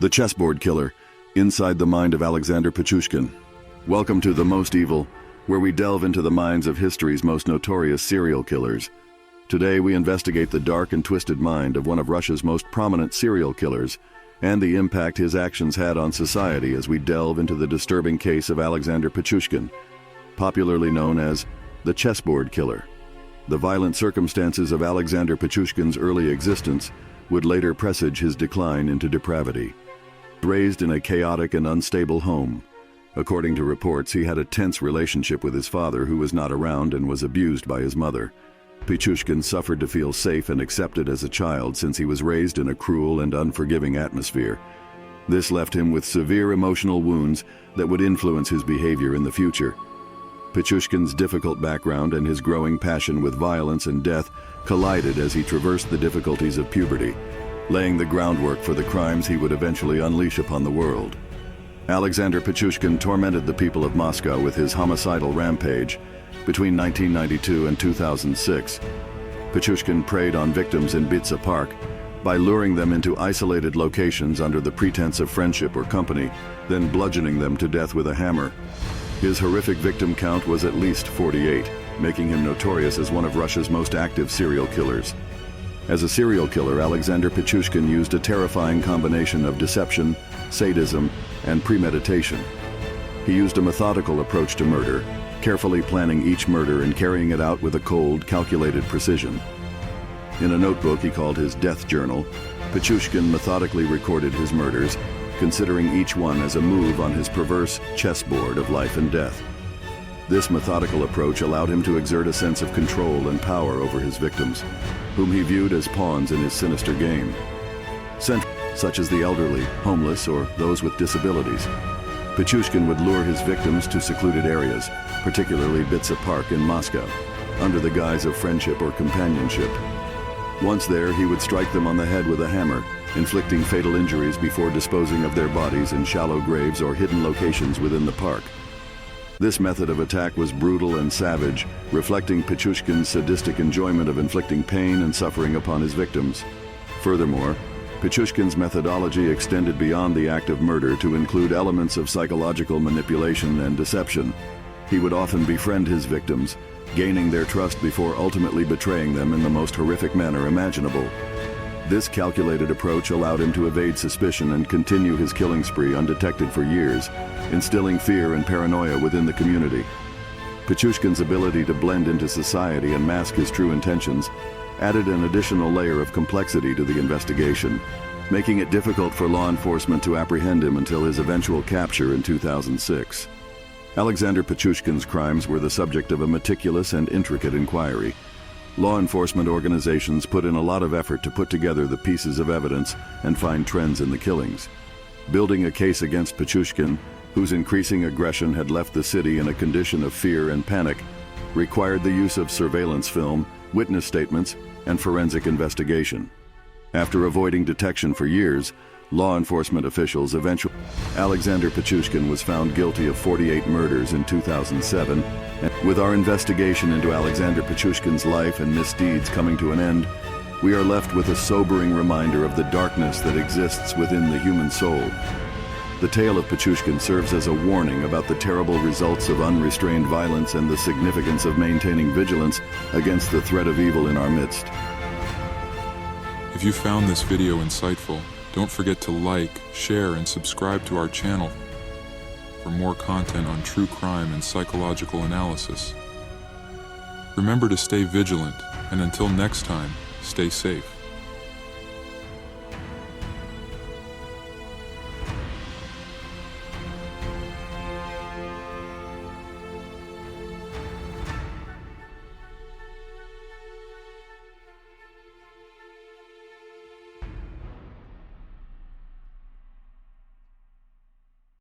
The Chessboard Killer, Inside the Mind of Alexander Pichushkin. Welcome to The Most Evil, where we delve into the minds of history's most notorious serial killers. Today we investigate the dark and twisted mind of one of Russia's most prominent serial killers, and the impact his actions had on society as we delve into the disturbing case of Alexander Pichushkin, popularly known as the Chessboard Killer. The violent circumstances of Alexander Pichushkin's early existence would later presage his decline into depravity. Raised in a chaotic and unstable home. According to reports, he had a tense relationship with his father, who was not around and was abused by his mother. Pichushkin suffered to feel safe and accepted as a child since he was raised in a cruel and unforgiving atmosphere. This left him with severe emotional wounds that would influence his behavior in the future. Pichushkin's difficult background and his growing passion with violence and death collided as he traversed the difficulties of puberty, laying the groundwork for the crimes he would eventually unleash upon the world. Alexander Pichushkin tormented the people of Moscow with his homicidal rampage. Between 1992 and 2006, Pichushkin preyed on victims in Bitsa Park by luring them into isolated locations under the pretense of friendship or company, then bludgeoning them to death with a hammer. His horrific victim count was at least 48, making him notorious as one of Russia's most active serial killers. As a serial killer, Alexander Pichushkin used a terrifying combination of deception, sadism, and premeditation. He used a methodical approach to murder, carefully planning each murder and carrying it out with a cold, calculated precision. In a notebook he called his death journal, Pichushkin methodically recorded his murders, considering each one as a move on his perverse chessboard of life and death. This methodical approach allowed him to exert a sense of control and power over his victims, whom he viewed as pawns in his sinister game. Such as the elderly, homeless, or those with disabilities. Pichushkin would lure his victims to secluded areas, particularly Bitsa Park in Moscow, under the guise of friendship or companionship. Once there, he would strike them on the head with a hammer, inflicting fatal injuries before disposing of their bodies in shallow graves or hidden locations within the park. This method of attack was brutal and savage, reflecting Pichushkin's sadistic enjoyment of inflicting pain and suffering upon his victims. Furthermore, Pichushkin's methodology extended beyond the act of murder to include elements of psychological manipulation and deception. He would often befriend his victims, gaining their trust before ultimately betraying them in the most horrific manner imaginable. This calculated approach allowed him to evade suspicion and continue his killing spree undetected for years, instilling fear and paranoia within the community. Pichushkin's ability to blend into society and mask his true intentions added an additional layer of complexity to the investigation, making it difficult for law enforcement to apprehend him until his eventual capture in 2006. Alexander Pichushkin's crimes were the subject of a meticulous and intricate inquiry. Law enforcement organizations put in a lot of effort to put together the pieces of evidence and find trends in the killings. Building a case against Pichushkin, whose increasing aggression had left the city in a condition of fear and panic, required the use of surveillance film, witness statements, and forensic investigation. After avoiding detection for years, law enforcement officials eventually... Alexander Pichushkin was found guilty of 48 murders in 2007, and with our investigation into Alexander Pichushkin's life and misdeeds coming to an end, we are left with a sobering reminder of the darkness that exists within the human soul. The tale of Pichushkin serves as a warning about the terrible results of unrestrained violence and the significance of maintaining vigilance against the threat of evil in our midst. If you found this video insightful, don't forget to like, share, and subscribe to our channel for more content on true crime and psychological analysis. Remember to stay vigilant, and until next time, stay safe.